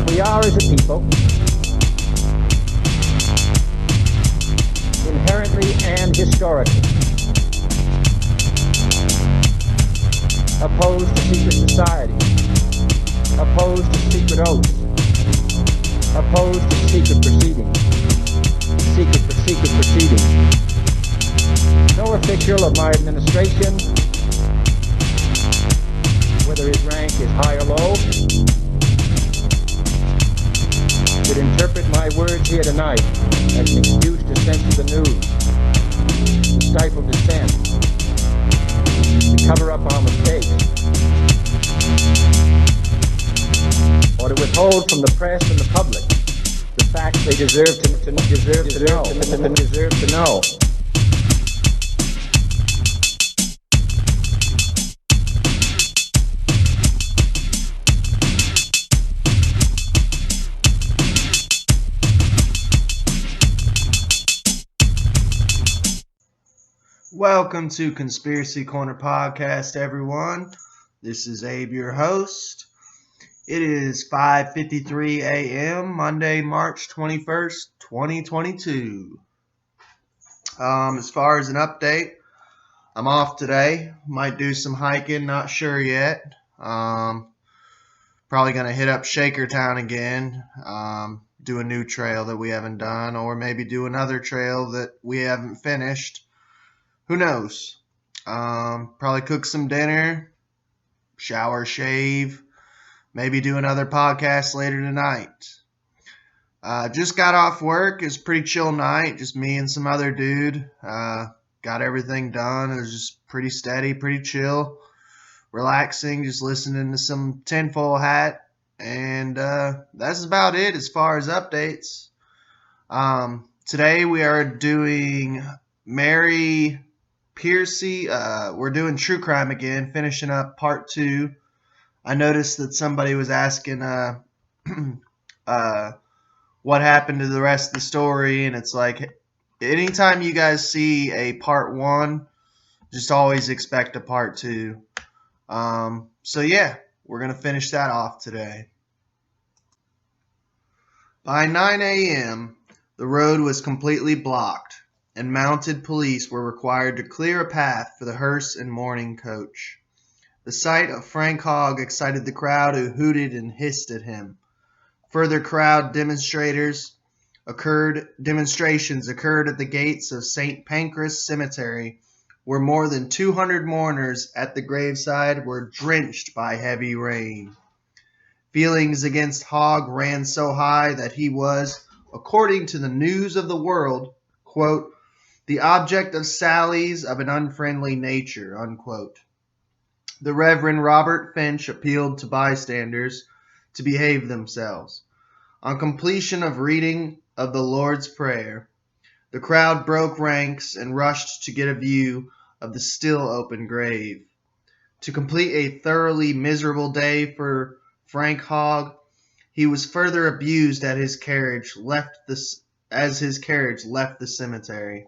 We are, as a people, inherently and historically opposed to secret society, opposed to secret oaths, opposed to secret proceedings, secret proceedings. No official of my administration, whether his rank is high or low, should interpret my words here tonight as an excuse to censor the news, to stifle dissent, to cover up our mistakes, or to withhold from the press and the public the facts they deserve to know. Welcome to Conspiracy Corner Podcast, everyone. This is Abe, your host. It is 5:53 a.m., Monday, March 21st, 2022. As far as an update, I'm off today. Might do some hiking, not sure yet. Probably going to hit up Shakertown again, do a new trail that we haven't done, or maybe do another trail that we haven't finished. Who knows? Probably cook some dinner, shower, shave, maybe do another podcast later tonight. Just got off work. It was a pretty chill night. Just me and some other dude. Got everything done. It was just pretty steady, pretty chill, relaxing, just listening to some Tinfoil Hat. And that's about it as far as updates. Today we are doing Mary Pearcey. We're doing true crime again, finishing up part 2. I noticed that somebody was asking what happened to the rest of the story, and it's like, anytime you guys see a part 1, just always expect a part 2. So yeah, we're going to finish that off today. By 9 a.m., the road was completely blocked, and mounted police were required to clear a path for the hearse and mourning coach. The sight of Frank Hogg excited the crowd, who hooted and hissed at him. Further crowd demonstrations occurred at the gates of St. Pancras Cemetery, where more than 200 mourners at the graveside were drenched by heavy rain. Feelings against Hogg ran so high that he was, according to the News of the World, quote, the object of sallies of an unfriendly nature, unquote. The Reverend Robert Finch appealed to bystanders to behave themselves. On completion of reading of the Lord's Prayer, the crowd broke ranks and rushed to get a view of the still open grave. To complete a thoroughly miserable day for Frank Hogg, he was further abused as his carriage left the cemetery.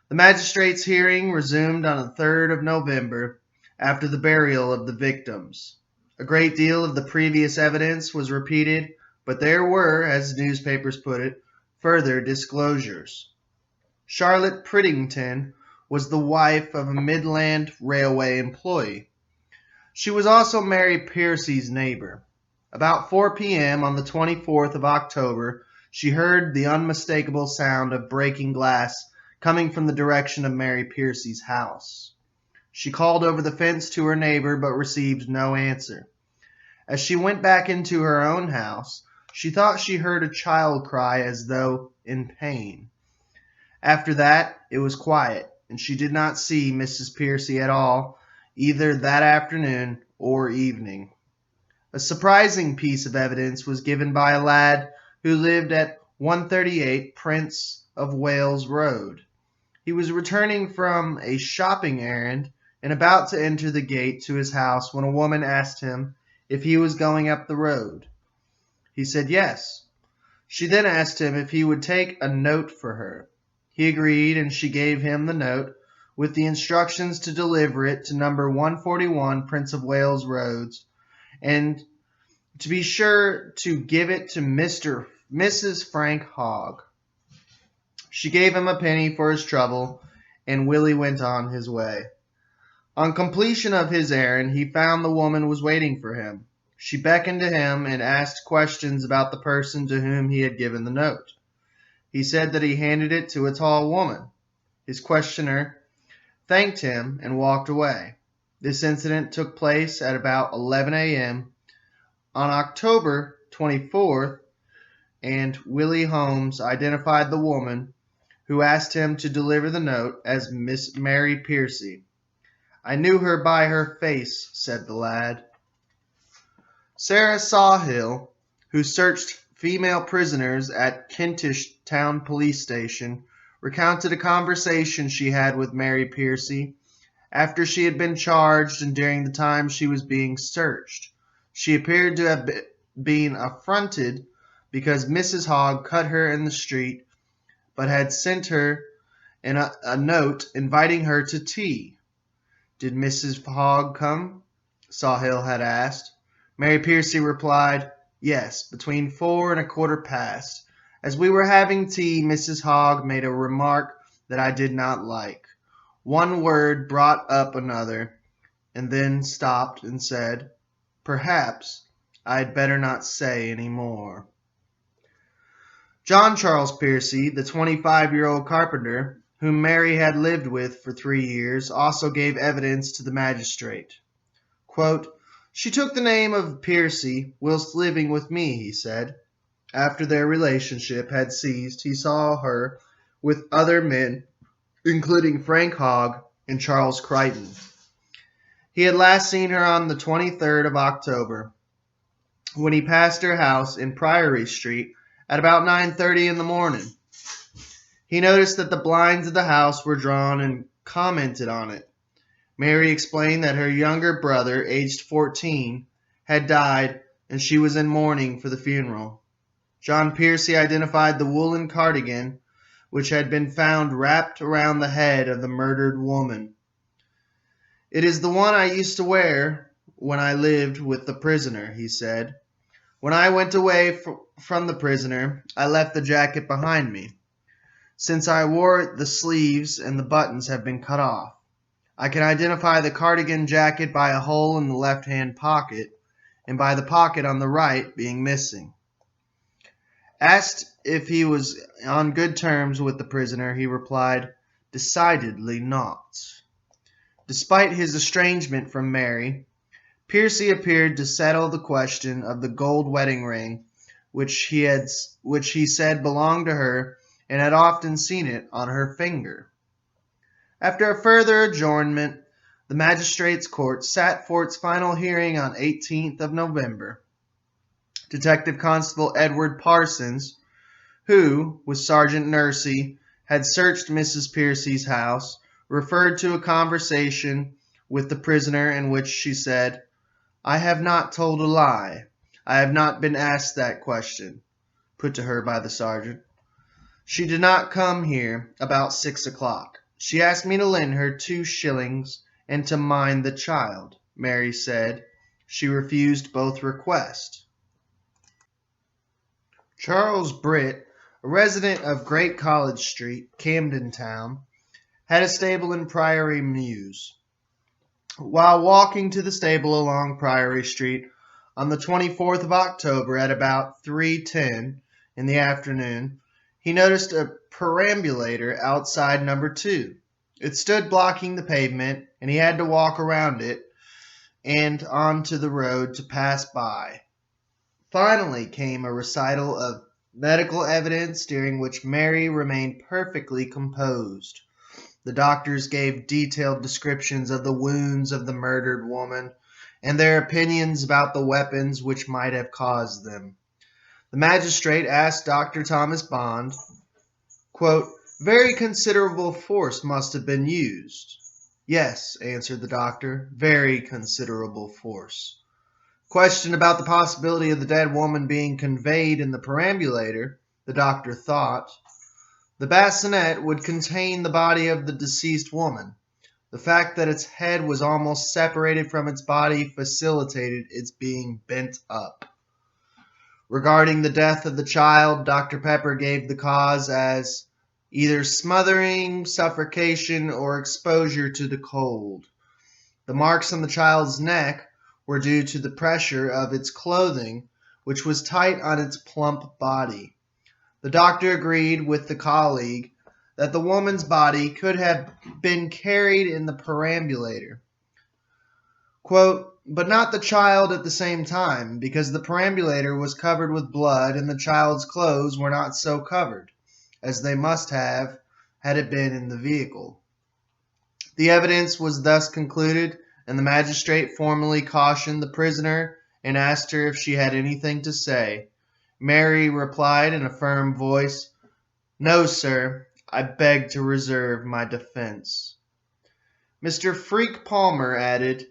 The magistrate's hearing resumed on the 3rd of November after the burial of the victims. A great deal of the previous evidence was repeated, but there were, as newspapers put it, further disclosures. Charlotte Priddington was the wife of a Midland Railway employee. She was also Mary Pearcey's neighbor. About 4 p.m. on the 24th of October, she heard the unmistakable sound of breaking glass coming from the direction of Mary Pearcey's house. She called over the fence to her neighbor, but received no answer. As she went back into her own house, she thought she heard a child cry as though in pain. After that, it was quiet, and she did not see Mrs. Pearcey at all, either that afternoon or evening. A surprising piece of evidence was given by a lad who lived at 138 Prince of Wales Road. He was returning from a shopping errand and about to enter the gate to his house when a woman asked him if he was going up the road. He said yes. She then asked him if he would take a note for her. He agreed, and she gave him the note with the instructions to deliver it to number 141 Prince of Wales Road, and to be sure to give it to Mrs. Frank Hogg. She gave him a penny for his trouble, and Willie went on his way. On completion of his errand, he found the woman was waiting for him. She beckoned to him and asked questions about the person to whom he had given the note. He said that he handed it to a tall woman. His questioner thanked him and walked away. This incident took place at about 11 a.m. on October 24th, and Willie Holmes identified the woman who asked him to deliver the note as Miss Mary Pearcey. "I knew her by her face," said the lad. Sarah Sawhill, who searched female prisoners at Kentish Town Police Station, recounted a conversation she had with Mary Pearcey after she had been charged and during the time she was being searched. She appeared to have been affronted because Mrs. Hogg cut her in the street, but had sent her a note inviting her to tea. "Did Mrs. Hogg come?" Sawhill had asked. Mary Pearcey replied, "Yes, between 4:15. As we were having tea, Mrs. Hogg made a remark that I did not like. One word brought up another, and then stopped and said, 'Perhaps I had better not say any more.'" John Charles Pearcey, the 25-year-old carpenter, whom Mary had lived with for 3 years, also gave evidence to the magistrate. Quote, "She took the name of Pearcey whilst living with me," he said. After their relationship had ceased, he saw her with other men, including Frank Hogg and Charles Crichton. He had last seen her on the 23rd of October, when he passed her house in Priory Street at about 9:30 in the morning. He noticed that the blinds of the house were drawn and commented on it. Mary explained that her younger brother, aged 14, had died and she was in mourning for the funeral. John Pearcey identified the woolen cardigan which had been found wrapped around the head of the murdered woman. "It is the one I used to wear when I lived with the prisoner," he said. "When I went away from the prisoner, I left the jacket behind me. Since I wore it, the sleeves and the buttons have been cut off. I can identify the cardigan jacket by a hole in the left-hand pocket, and by the pocket on the right being missing." Asked if he was on good terms with the prisoner, he replied, "Decidedly not." Despite his estrangement from Mary, Pearcey appeared to settle the question of the gold wedding ring, which he said belonged to her and had often seen it on her finger. After a further adjournment, the magistrate's court sat for its final hearing on 18th of November. Detective Constable Edward Parsons, who, with Sergeant Nursey, had searched Mrs. Pearcey's house, referred to a conversation with the prisoner in which she said, "I have not told a lie. I have not been asked that question," put to her by the sergeant. "She did not come here about 6 o'clock. She asked me to lend her 2 shillings and to mind the child," Mary said. She refused both requests. Charles Britt, a resident of Great College Street, Camden Town, had a stable in Priory Mews. While walking to the stable along Priory Street on the 24th of October at about 3:10 in the afternoon, he noticed a perambulator outside number 2. It stood blocking the pavement, and he had to walk around it and onto the road to pass by. Finally came a recital of medical evidence during which Mary remained perfectly composed. The doctors gave detailed descriptions of the wounds of the murdered woman and their opinions about the weapons which might have caused them. The magistrate asked Dr. Thomas Bond, quote, "Very considerable force must have been used." "Yes," answered the doctor, "very considerable force." Questioned about the possibility of the dead woman being conveyed in the perambulator, the doctor thought, "The bassinet would contain the body of the deceased woman. The fact that its head was almost separated from its body facilitated its being bent up." Regarding the death of the child, Dr. Pepper gave the cause as either smothering, suffocation, or exposure to the cold. The marks on the child's neck were due to the pressure of its clothing, which was tight on its plump body. The doctor agreed with the colleague that the woman's body could have been carried in the perambulator. Quote, but not the child at the same time, because the perambulator was covered with blood and the child's clothes were not so covered, as they must have had it been in the vehicle. The evidence was thus concluded, and the magistrate formally cautioned the prisoner and asked her if she had anything to say. Mary replied in a firm voice, no, sir, I beg to reserve my defense. Mr. Freak Palmer added,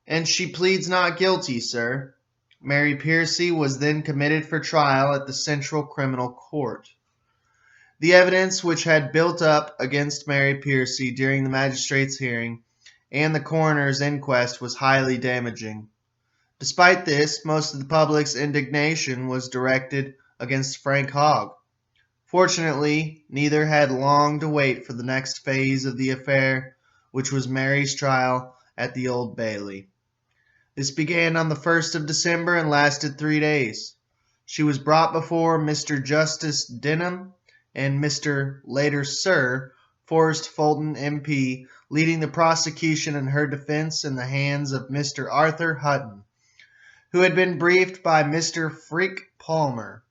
and she pleads not guilty, sir. Mary Pearcey was then committed for trial at the Central Criminal Court. The evidence which had built up against Mary Pearcey during the magistrate's hearing and the coroner's inquest was highly damaging. Despite this, most of the public's indignation was directed against Frank Hogg. Fortunately, neither had long to wait for the next phase of the affair, which was Mary's trial at the Old Bailey. This began on the 1st of December and lasted 3 days. She was brought before Mr. Justice Denham and Mr. later Sir Forrest Fulton MP, leading the prosecution and her defense in the hands of Mr. Arthur Hutton, who had been briefed by Mr. Freak Palmer.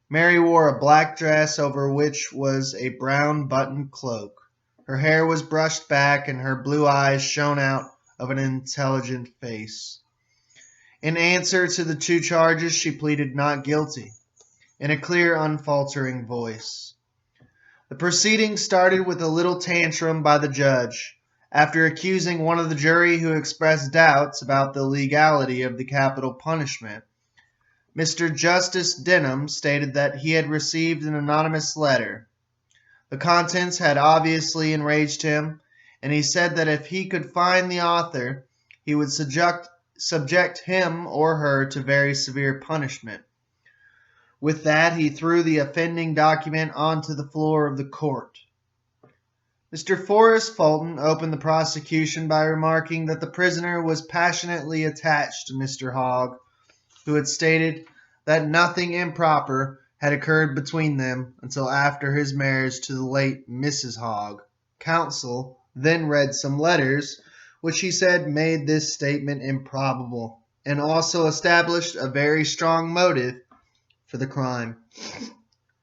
Mary wore a black dress over which was a brown buttoned cloak. Her hair was brushed back and her blue eyes shone out of an intelligent face. In answer to the 2 charges, she pleaded not guilty, in a clear, unfaltering voice. The proceedings started with a little tantrum by the judge, after accusing one of the jury who expressed doubts about the legality of the capital punishment. Mr. Justice Denham stated that he had received an anonymous letter. The contents had obviously enraged him, and he said that if he could find the author, he would subject him or her to very severe punishment. With that, he threw the offending document onto the floor of the court. Mr. Forrest Fulton opened the prosecution by remarking that the prisoner was passionately attached to Mr. Hogg, who had stated that nothing improper had occurred between them until after his marriage to the late Mrs. Hogg. Counsel then read some letters which he said made this statement improbable and also established a very strong motive for the crime.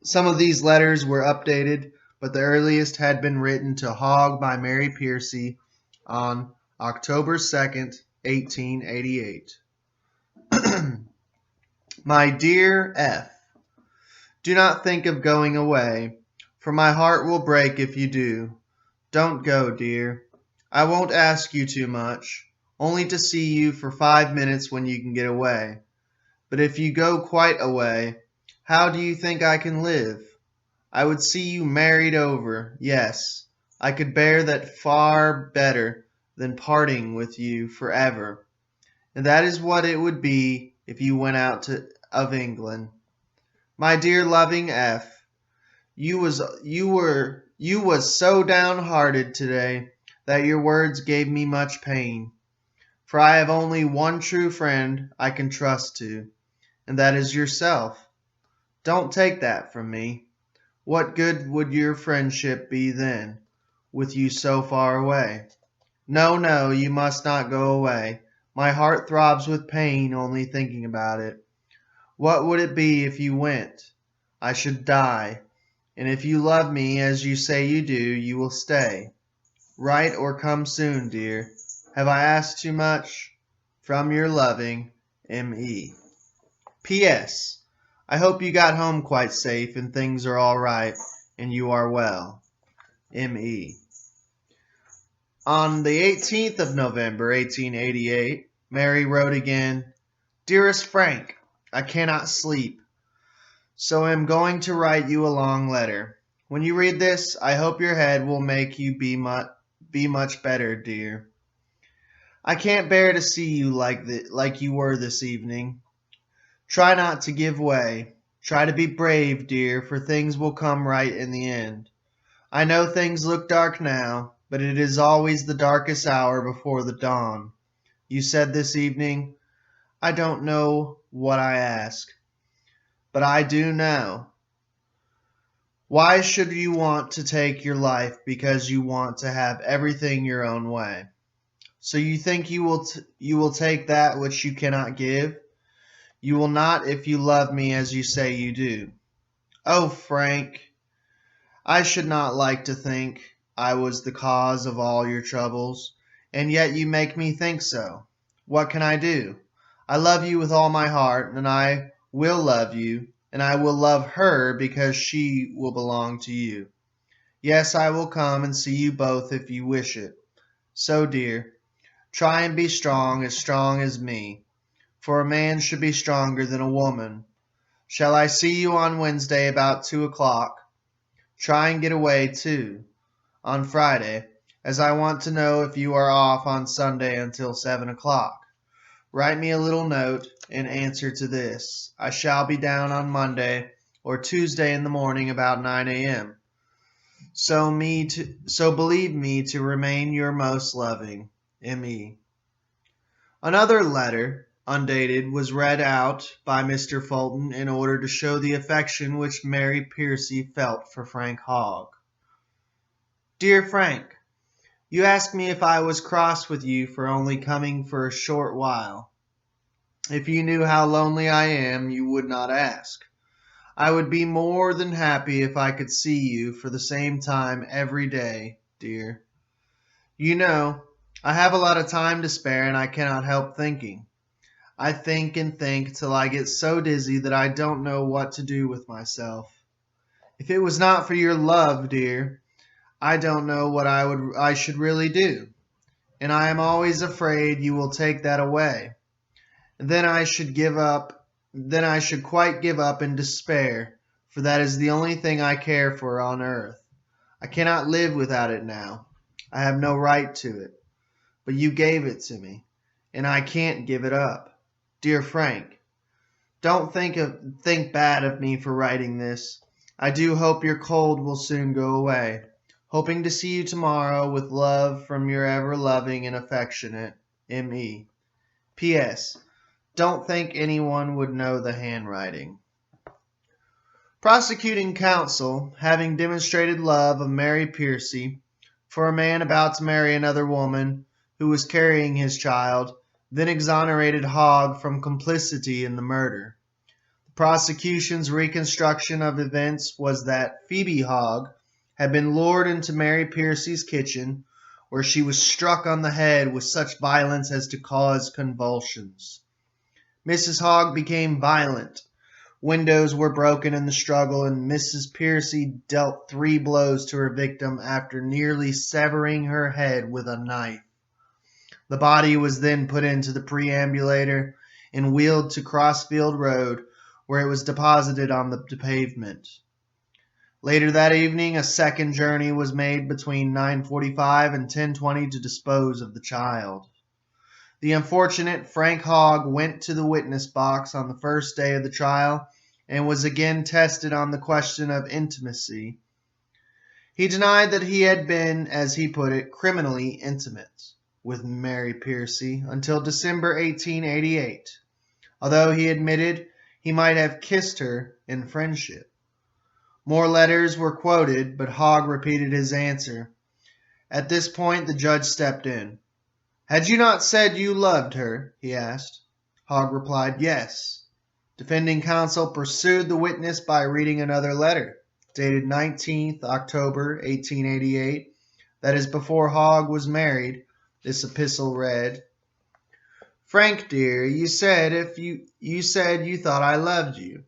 Some of these letters were updated, but the earliest had been written to Hogg by Mary Pearcey on October 2nd, 1888. My dear F., do not think of going away, for my heart will break if you do. Don't go, dear. I won't ask you too much, only to see you for 5 minutes when you can get away. But if you go quite away, how do you think I can live? I would see you married over, yes. I could bear that far better than parting with you forever. And that is what it would be if you went out of England. My dear loving F., you was so downhearted today that your words gave me much pain. For I have only one true friend I can trust to, and that is yourself. Don't take that from me. What good would your friendship be then, with you so far away? No, no, you must not go away. My heart throbs with pain only thinking about it. What would it be if you went? I should die. And if you love me as you say you do, you will stay. Write or come soon, dear. Have I asked too much? From your loving, M.E. P.S. I hope you got home quite safe and things are all right and you are well. M.E. On the 18th of November, 1888, Mary wrote again, Dearest Frank, I cannot sleep, so am going to write you a long letter. When you read this, I hope your head will make you be much better, dear. I can't bear to see you like you were this evening. Try not to give way. Try to be brave, dear, for things will come right in the end. I know things look dark now, but it is always the darkest hour before the dawn. You said this evening, I don't know what I ask, but I do now. Why should you want to take your life because you want to have everything your own way? So you think you will take that which you cannot give? You will not if you love me as you say you do. Oh, Frank, I should not like to think I was the cause of all your troubles, and yet you make me think so. What can I do? I love you with all my heart, and I will love you, and I will love her because she will belong to you. Yes, I will come and see you both if you wish it. So, dear, try and be strong as me, for a man should be stronger than a woman. Shall I see you on Wednesday about 2 o'clock? Try and get away, too, on Friday, as I want to know if you are off on Sunday until 7 o'clock. Write me a little note in answer to this. I shall be down on Monday or Tuesday in the morning about 9 a.m. So believe me to remain your most loving, M.E. Another letter, undated, was read out by Mr. Fulton in order to show the affection which Mary Pearcey felt for Frank Hogg. Dear Frank, you asked me if I was cross with you for only coming for a short while. If you knew how lonely I am, you would not ask. I would be more than happy if I could see you for the same time every day, dear. You know, I have a lot of time to spare and I cannot help thinking. I think and think till I get so dizzy that I don't know what to do with myself. If it was not for your love, dear, I don't know what I should really do, and I am always afraid you will take that away. And then I should quite give up in despair, for that is the only thing I care for on earth. I cannot live without it now. I have no right to it, but you gave it to me, and I can't give it up. Dear Frank, don't think bad of me for writing this. I do hope your cold will soon go away. Hoping to see you tomorrow with love from your ever loving and affectionate M.E. P.S. Don't think anyone would know the handwriting. Prosecuting counsel, having demonstrated love of Mary Pearcey for a man about to marry another woman who was carrying his child, then exonerated Hogg from complicity in the murder. The prosecution's reconstruction of events was that Phoebe Hogg had been lured into Mary Pearcey's kitchen, where she was struck on the head with such violence as to cause convulsions. Mrs. Hogg became violent. Windows were broken in the struggle, and Mrs. Pearcey dealt 3 blows to her victim after nearly severing her head with a knife. The body was then put into the perambulator and wheeled to Crossfield Road, where it was deposited on the pavement. Later that evening, a second journey was made between 9:45 and 10:20 to dispose of the child. The unfortunate Frank Hogg went to the witness box on the first day of the trial and was again tested on the question of intimacy. He denied that he had been, as he put it, criminally intimate with Mary Pearcey until December 1888, although he admitted he might have kissed her in friendship. More letters were quoted, but Hogg repeated his answer. At this point, the judge stepped in. Had you not said you loved her? He asked. Hogg replied, yes. Defending counsel pursued the witness by reading another letter, dated 19th October 1888, that is before Hogg was married. This epistle read, Frank dear, you said you thought I loved you.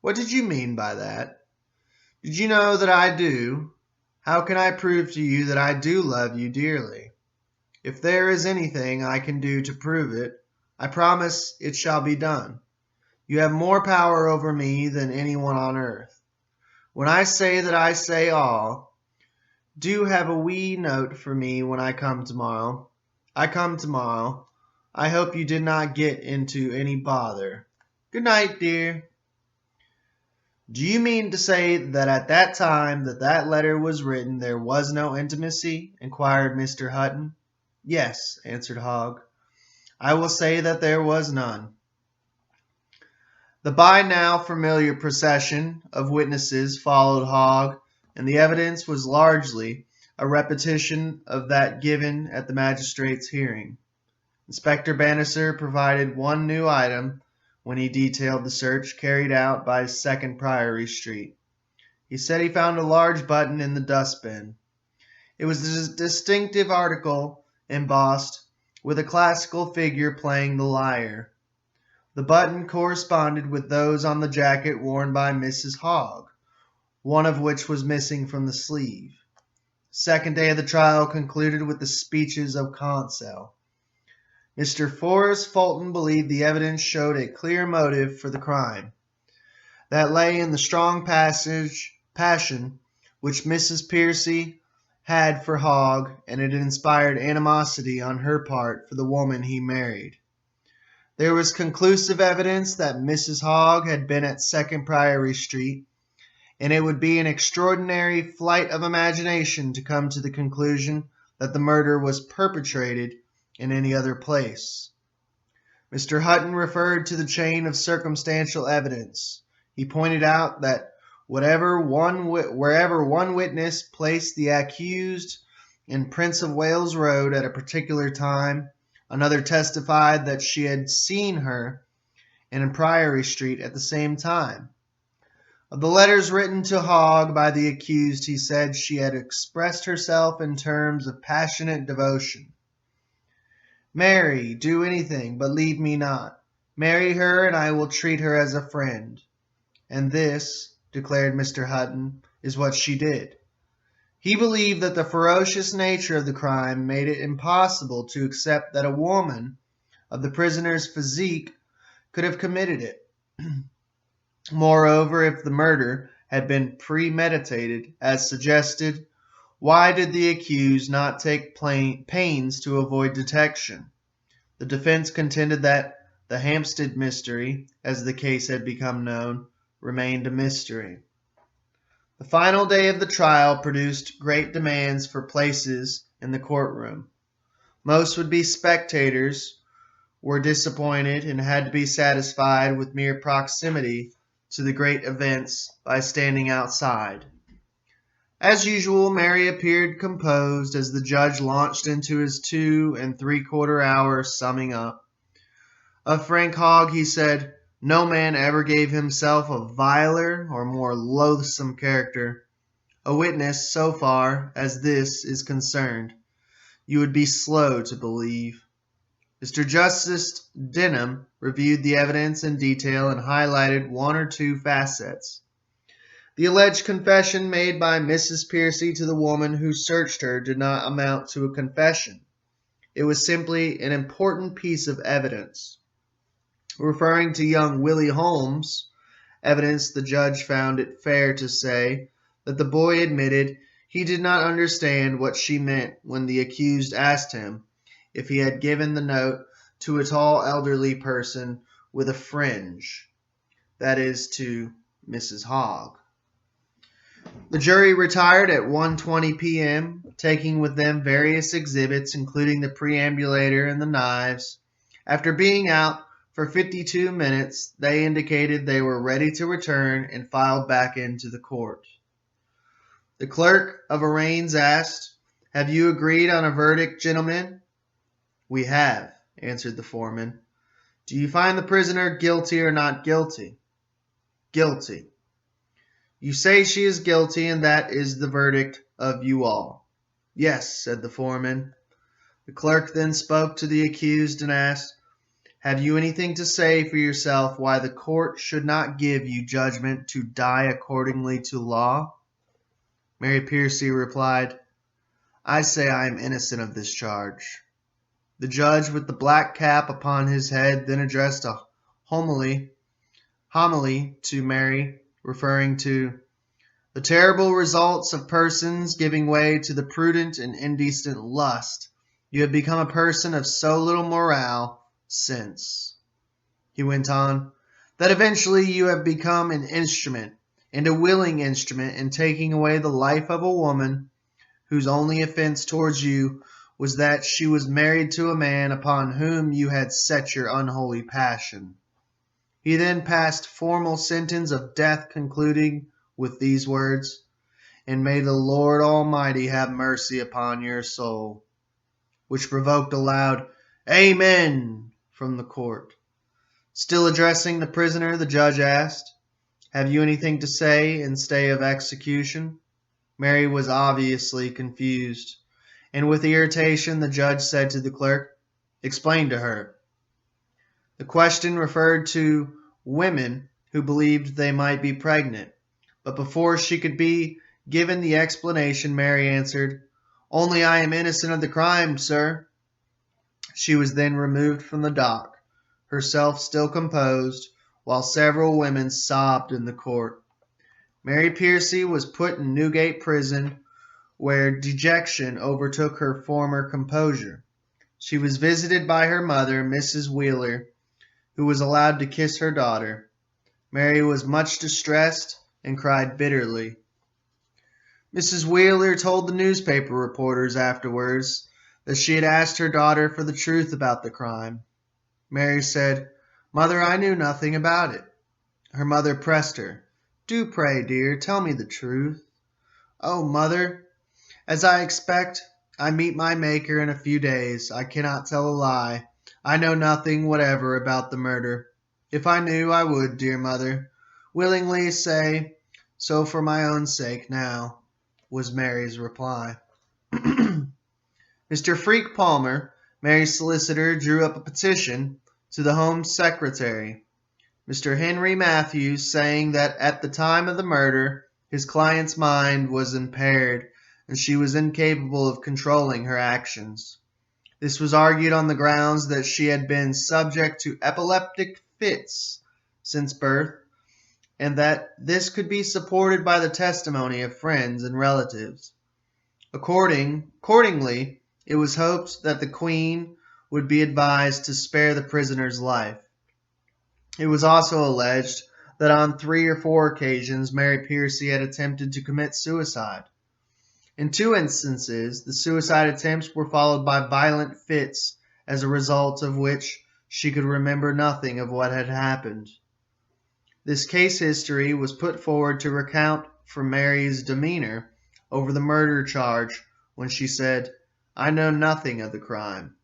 What did you mean by that? Did you know that I do? How can I prove to you that I do love you dearly? If there is anything I can do to prove it, I promise it shall be done. You have more power over me than anyone on earth. When I say that I say all, do have a wee note for me when I come tomorrow. I come tomorrow. I hope you did not get into any bother. Good night, dear. Do you mean to say that at that time that letter was written there was no intimacy? Inquired Mr. Hutton. Yes, answered Hogg. I will say that there was none. The by now familiar procession of witnesses followed Hogg, and the evidence was largely a repetition of that given at the magistrate's hearing. Inspector Bannister provided one new item when he detailed the search carried out by Second Priory Street. He said he found a large button in the dustbin. It was a distinctive article embossed with a classical figure playing the lyre. The button corresponded with those on the jacket worn by Mrs. Hogg, one of which was missing from the sleeve. The second day of the trial concluded with the speeches of counsel. Mr. Forrest Fulton believed the evidence showed a clear motive for the crime. That lay in the strong passion which Mrs. Pearcey had for Hogg, and it inspired animosity on her part for the woman he married. There was conclusive evidence that Mrs. Hogg had been at Second Priory Street, and it would be an extraordinary flight of imagination to come to the conclusion that the murder was perpetrated in any other place. Mr. Hutton referred to the chain of circumstantial evidence. He pointed out that wherever one witness placed the accused in Prince of Wales Road at a particular time, another testified that she had seen her in Priory Street at the same time. Of the letters written to Hogg by the accused, he said she had expressed herself in terms of passionate devotion. Mary, do anything, but leave me not. Marry her, and I will treat her as a friend. And this, declared Mr. Hutton, is what she did. He believed that the ferocious nature of the crime made it impossible to accept that a woman of the prisoner's physique could have committed it. Moreover, if the murder had been premeditated, as suggested, why did the accused not take pains to avoid detection? The defense contended that the Hampstead mystery, as the case had become known, remained a mystery. The final day of the trial produced great demands for places in the courtroom. Most would-be spectators were disappointed and had to be satisfied with mere proximity to the great events by standing outside. As usual, Mary appeared composed as the judge launched into his 2 3/4 hour summing up. Of Frank Hogg, he said, no man ever gave himself a viler or more loathsome character. A witness, so far as this is concerned, you would be slow to believe. Mr. Justice Denham reviewed the evidence in detail and highlighted one or two facets. The alleged confession made by Mrs. Pearcey to the woman who searched her did not amount to a confession. It was simply an important piece of evidence. Referring to young Willie Holmes' evidence, the judge found it fair to say that the boy admitted he did not understand what she meant when the accused asked him if he had given the note to a tall elderly person with a fringe, that is, to Mrs. Hogg. The jury retired at 1:20 p.m., taking with them various exhibits, including the perambulator and the knives. After being out for 52 minutes, they indicated they were ready to return and filed back into the court. The clerk of arraigns asked, "Have you agreed on a verdict, gentlemen?" "We have," answered the foreman. "Do you find the prisoner guilty or not guilty?" "Guilty." "You say she is guilty, and that is the verdict of you all?" "Yes," said the foreman. The clerk then spoke to the accused and asked, "Have you anything to say for yourself why the court should not give you judgment to die accordingly to law?" Mary Pearcey replied, "I say I am innocent of this charge." The judge with the black cap upon his head then addressed a homily to Mary, referring to the terrible results of persons giving way to the prudent and indecent lust. You have become a person of so little morale since. He went on, that eventually you have become an instrument, and a willing instrument, in taking away the life of a woman whose only offense towards you was that she was married to a man upon whom you had set your unholy passion. He then passed formal sentence of death, concluding with these words, "And may the Lord Almighty have mercy upon your soul," which provoked a loud "Amen" from the court. Still addressing the prisoner, the judge asked, "Have you anything to say in stay of execution?" Mary was obviously confused, and with irritation the judge said to the clerk, "Explain to her." The question referred to women who believed they might be pregnant, but before she could be given the explanation, Mary answered, "Only I am innocent of the crime, sir." She was then removed from the dock, herself still composed, while several women sobbed in the court. Mary Pearcey was put in Newgate prison, where dejection overtook her former composure. She was visited by her mother, Mrs. Wheeler, who was allowed to kiss her daughter. Mary was much distressed and cried bitterly. Mrs. Wheeler told the newspaper reporters afterwards that she had asked her daughter for the truth about the crime. Mary said, "Mother, I knew nothing about it." Her mother pressed her, "Do pray, dear, tell me the truth." "Oh, mother, as I expect I meet my Maker in a few days, I cannot tell a lie. I know nothing whatever about the murder. If I knew, I would, dear mother, willingly say so for my own sake now," was Mary's reply. Mr. Freak Palmer, Mary's solicitor, drew up a petition to the Home Secretary, Mr. Henry Matthews, saying that at the time of the murder his client's mind was impaired and she was incapable of controlling her actions. This was argued on the grounds that she had been subject to epileptic fits since birth, and that this could be supported by the testimony of friends and relatives. Accordingly, it was hoped that the Queen would be advised to spare the prisoner's life. It was also alleged that on 3 or 4 occasions Mary Pearcey had attempted to commit suicide. In 2 instances, the suicide attempts were followed by violent fits, as a result of which she could remember nothing of what had happened. This case history was put forward to recount for Mary's demeanor over the murder charge when she said, "I know nothing of the crime."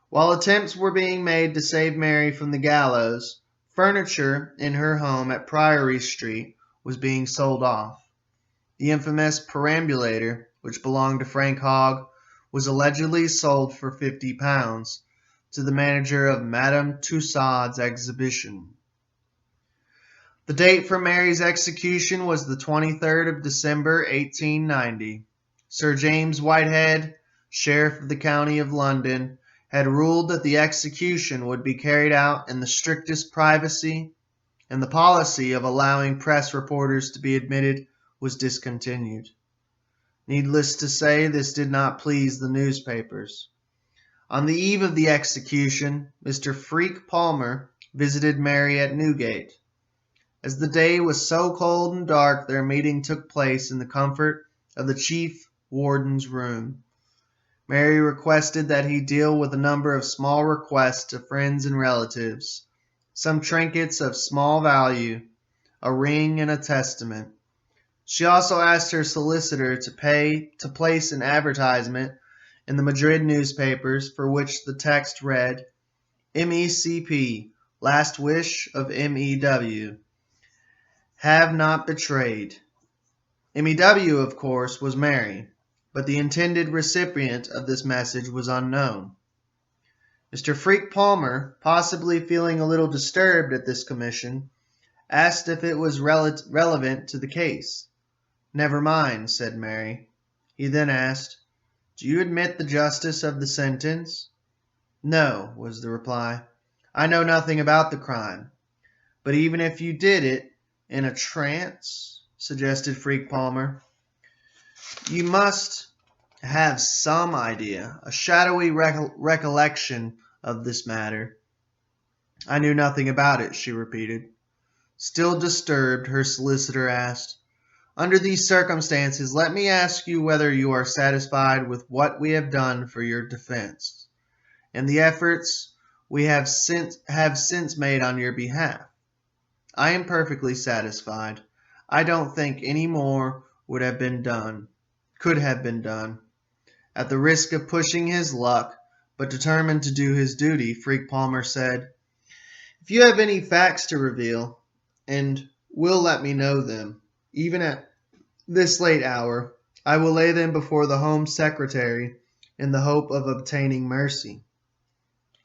While attempts were being made to save Mary from the gallows, furniture in her home at Priory Street was being sold off. The infamous perambulator, which belonged to Frank Hogg, was allegedly sold for £50 to the manager of Madame Tussaud's exhibition. The date for Mary's execution was the 23rd of December, 1890. Sir James Whitehead, Sheriff of the County of London, had ruled that the execution would be carried out in the strictest privacy, and the policy of allowing press reporters to be admitted was discontinued. Needless to say, this did not please the newspapers. On the eve of the execution, Mr. Freak Palmer visited Mary at Newgate. As the day was so cold and dark, their meeting took place in the comfort of the chief warden's room. Mary requested that he deal with a number of small requests to friends and relatives, some trinkets of small value, a ring and a testament. She also asked her solicitor to place an advertisement in the Madrid newspapers, for which the text read, "MECP, last wish of MEW. Have not betrayed." MEW, of course, was Mary, but the intended recipient of this message was unknown. Mr. Freak Palmer, possibly feeling a little disturbed at this commission, asked if it was relevant to the case. "Never mind," said Mary. He then asked, "Do you admit the justice of the sentence?" "No," was the reply. "I know nothing about the crime." "But even if you did it in a trance," suggested Freak Palmer, "you must have some idea, a shadowy recollection of this matter." I knew nothing about it, she repeated. Still disturbed, her solicitor asked, "Under these circumstances, let me ask you whether you are satisfied with what we have done for your defense, and the efforts we have since made on your behalf." "I am perfectly satisfied. I don't think any more could have been done." At the risk of pushing his luck, but determined to do his duty, Freak Palmer said, "If you have any facts to reveal, and will let me know them, even at this late hour, I will lay them before the Home Secretary in the hope of obtaining mercy."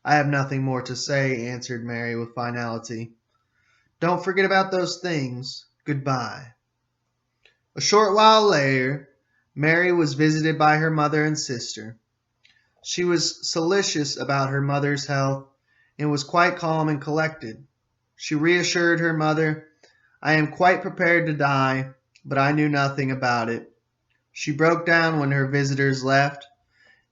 "I have nothing more to say," answered Mary with finality. "Don't forget about those things. Goodbye." A short while later, Mary was visited by her mother and sister. She was solicitous about her mother's health and was quite calm and collected. She reassured her mother, "I am quite prepared to die, but I knew nothing about it." She broke down when her visitors left,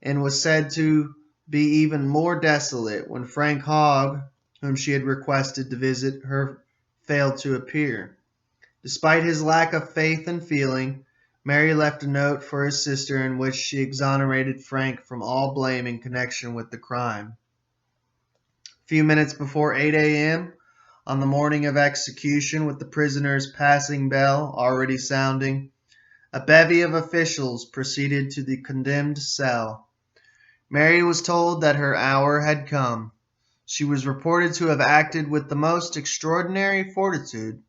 and was said to be even more desolate when Frank Hogg, whom she had requested to visit her, failed to appear. Despite his lack of faith and feeling, Mary left a note for his sister in which she exonerated Frank from all blame in connection with the crime. A few minutes before 8 a.m., on the morning of execution, with the prisoner's passing bell already sounding, a bevy of officials proceeded to the condemned cell. Mary was told that her hour had come. She was reported to have acted with the most extraordinary fortitude,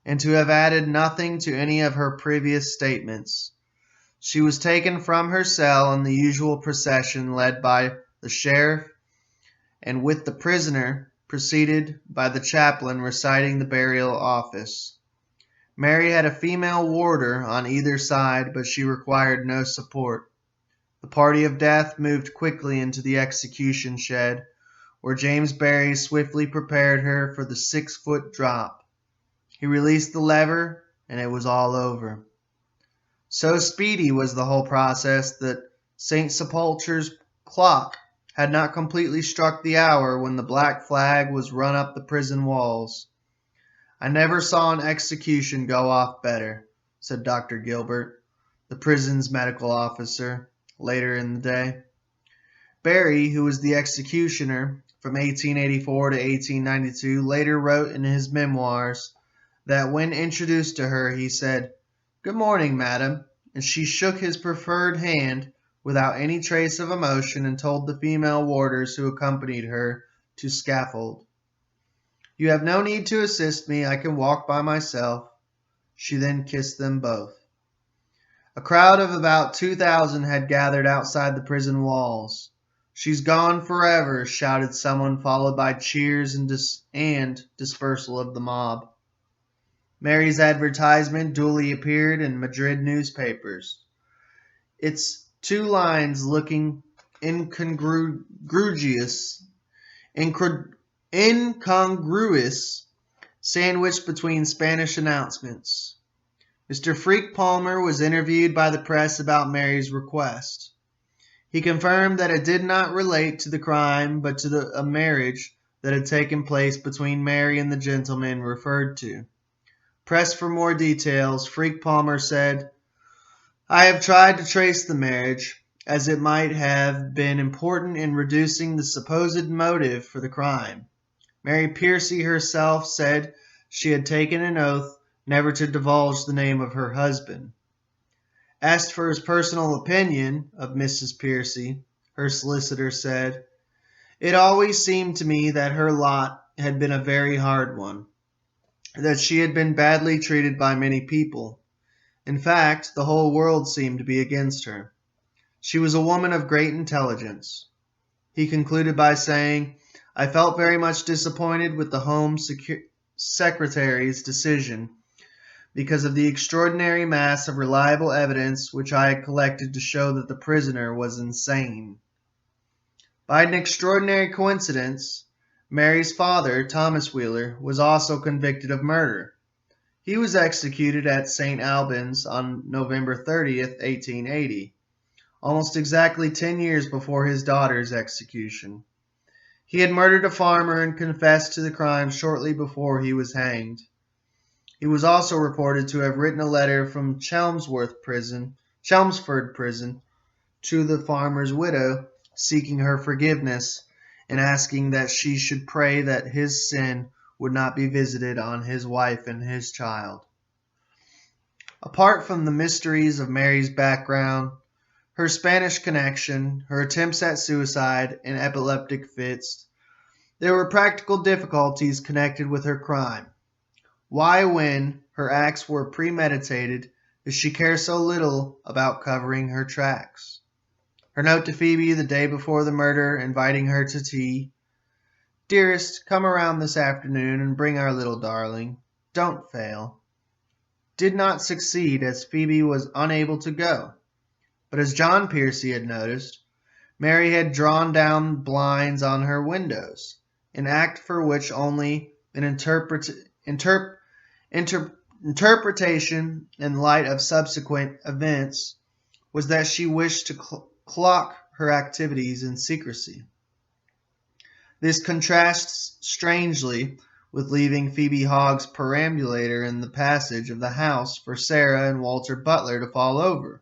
and to have added nothing to any of her previous statements. She was taken from her cell in the usual procession led by the sheriff, and with the prisoner preceded by the chaplain reciting the burial office. Mary had a female warder on either side, but she required no support. The party of death moved quickly into the execution shed, where James Barry swiftly prepared her for the 6-foot drop. He released the lever, and it was all over. So speedy was the whole process that St. Sepulchre's clock had not completely struck the hour when the black flag was run up the prison walls. "I never saw an execution go off better," said Dr. Gilbert, the prison's medical officer, later in the day. Barry, who was the executioner from 1884 to 1892, later wrote in his memoirs that when introduced to her, he said, "Good morning, madam," and she shook his proffered hand without any trace of emotion and told the female warders who accompanied her to scaffold, "You have no need to assist me, I can walk by myself." She then kissed them both. A crowd of about 2,000 had gathered outside the prison walls. "She's gone forever," shouted someone, followed by cheers and dispersal of the mob. Mary's advertisement duly appeared in Madrid newspapers. Its 2 lines looking incongruous, sandwiched between Spanish announcements. Mr. Freak Palmer was interviewed by the press about Mary's request. He confirmed that it did not relate to the crime, but to a marriage that had taken place between Mary and the gentleman referred to. Pressed for more details, Freak Palmer said, "I have tried to trace the marriage, as it might have been important in reducing the supposed motive for the crime. Mary Pearcey herself said she had taken an oath never to divulge the name of her husband." Asked for his personal opinion of Mrs. Pearcey, her solicitor said, "It always seemed to me that her lot had been a very hard one, that she had been badly treated by many people. In fact, the whole world seemed to be against her. She was a woman of great intelligence." He concluded by saying, "I felt very much disappointed with the Home Secretary's decision because of the extraordinary mass of reliable evidence which I had collected to show that the prisoner was insane." By an extraordinary coincidence, Mary's father, Thomas Wheeler, was also convicted of murder. He was executed at St. Albans on November 30th, 1880, almost exactly 10 years before his daughter's execution. He had murdered a farmer and confessed to the crime shortly before he was hanged. He was also reported to have written a letter from Chelmsford Prison to the farmer's widow, seeking her forgiveness and asking that she should pray that his sin would not be visited on his wife and his child. Apart from the mysteries of Mary's background, her Spanish connection, her attempts at suicide, and epileptic fits, there were practical difficulties connected with her crime. Why, when her acts were premeditated, did she care so little about covering her tracks? Her note to Phoebe the day before the murder, inviting her to tea. "Dearest, come around this afternoon and bring our little darling. Don't fail," did not succeed, as Phoebe was unable to go. But as John Pearcey had noticed, Mary had drawn down blinds on her windows, an act for which only an interpretation in light of subsequent events was that she wished to cloak her activities in secrecy. This contrasts strangely with leaving Phoebe Hogg's perambulator in the passage of the house for Sarah and Walter Butler to fall over.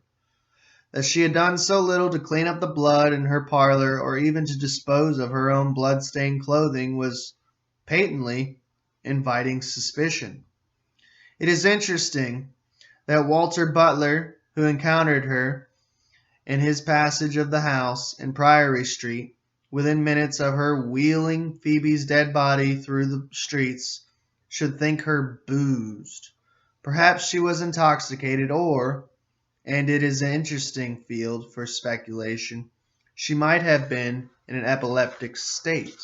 That she had done so little to clean up the blood in her parlor or even to dispose of her own blood-stained clothing was patently inviting suspicion. It is interesting that Walter Butler, who encountered her in his passage of the house in Priory Street, within minutes of her wheeling Phoebe's dead body through the streets, should think her boozed. Perhaps she was intoxicated, or, and it is an interesting field for speculation, she might have been in an epileptic state.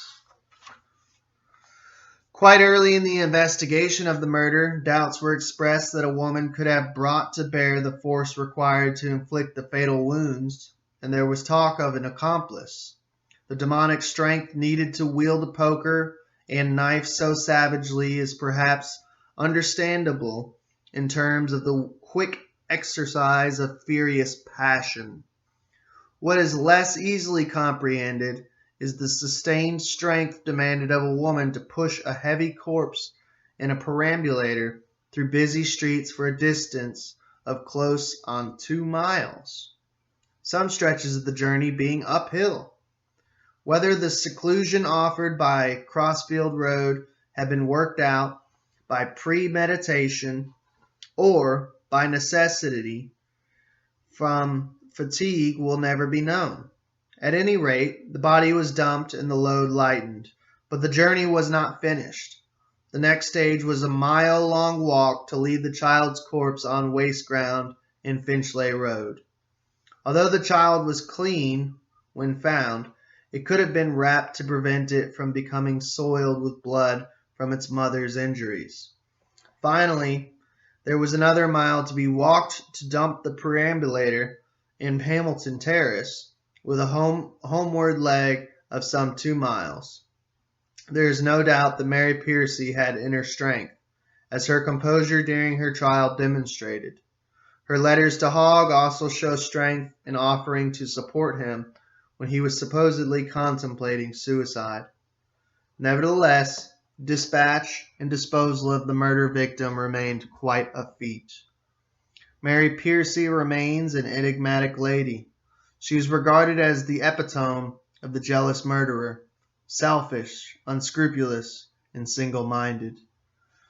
Quite early in the investigation of the murder, doubts were expressed that a woman could have brought to bear the force required to inflict the fatal wounds, and there was talk of an accomplice. The demonic strength needed to wield a poker and knife so savagely is perhaps understandable in terms of the quick exercise of furious passion. What is less easily comprehended is the sustained strength demanded of a woman to push a heavy corpse in a perambulator through busy streets for a distance of close on 2 miles, some stretches of the journey being uphill. Whether the seclusion offered by Crossfield Road had been worked out by premeditation or by necessity from fatigue will never be known. At any rate, the body was dumped and the load lightened, but the journey was not finished. The next stage was a mile-long walk to leave the child's corpse on waste ground in Finchley Road. Although the child was clean when found, it could have been wrapped to prevent it from becoming soiled with blood from its mother's injuries. Finally, there was another mile to be walked to dump the perambulator in Hamilton Terrace, with a homeward leg of some 2 miles. There is no doubt that Mary Pearcey had inner strength, as her composure during her trial demonstrated. Her letters to Hogg also show strength in offering to support him when he was supposedly contemplating suicide. Nevertheless, dispatch and disposal of the murder victim remained quite a feat. Mary Pearcey remains an enigmatic lady. She is regarded as the epitome of the jealous murderer, selfish, unscrupulous, and single-minded.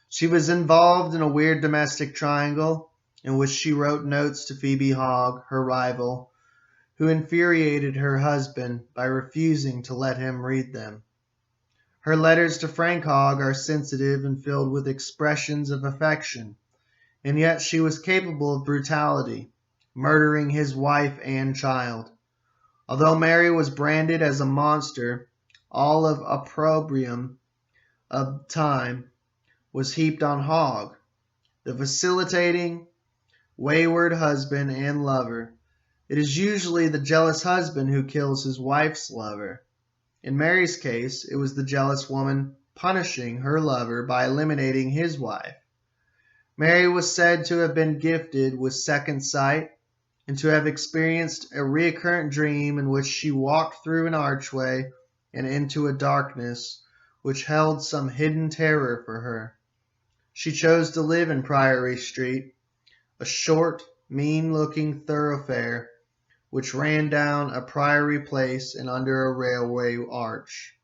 She was involved in a weird domestic triangle in which she wrote notes to Phoebe Hogg, her rival, who infuriated her husband by refusing to let him read them. Her letters to Frank Hogg are sensitive and filled with expressions of affection, and yet she was capable of brutality, murdering his wife and child. Although Mary was branded as a monster, all of opprobrium of time was heaped on Hogg, the vacillating, wayward husband and lover. It is usually the jealous husband who kills his wife's lover. In Mary's case, it was the jealous woman punishing her lover by eliminating his wife. Mary was said to have been gifted with second sight and to have experienced a recurrent dream in which she walked through an archway and into a darkness which held some hidden terror for her. She chose to live in Priory Street, a short, mean-looking thoroughfare which ran down a priory place and under a railway arch.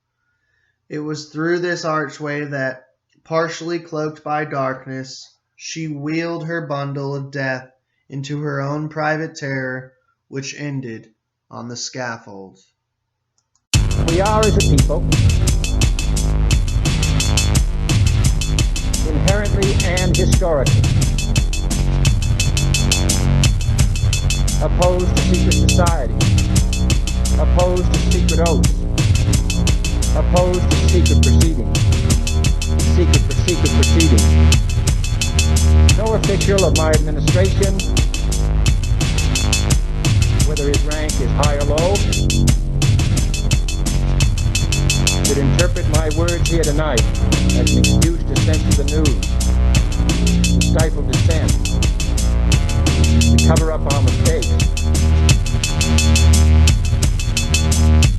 It was through this archway that, partially cloaked by darkness, she wheeled her bundle of death into her own private terror, which ended on the scaffold. We are, as a people, inherently and historically opposed to secret society, opposed to secret oaths, opposed to secret proceedings. No official of my administration, whether his rank is high or low, should interpret my words here tonight as an excuse to censor the news, to stifle dissent, to cover up our mistakes,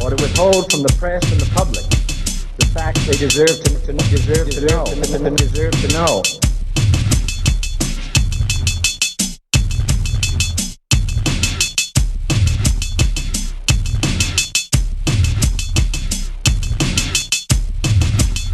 or to withhold from the press and the public the facts they deserve to know.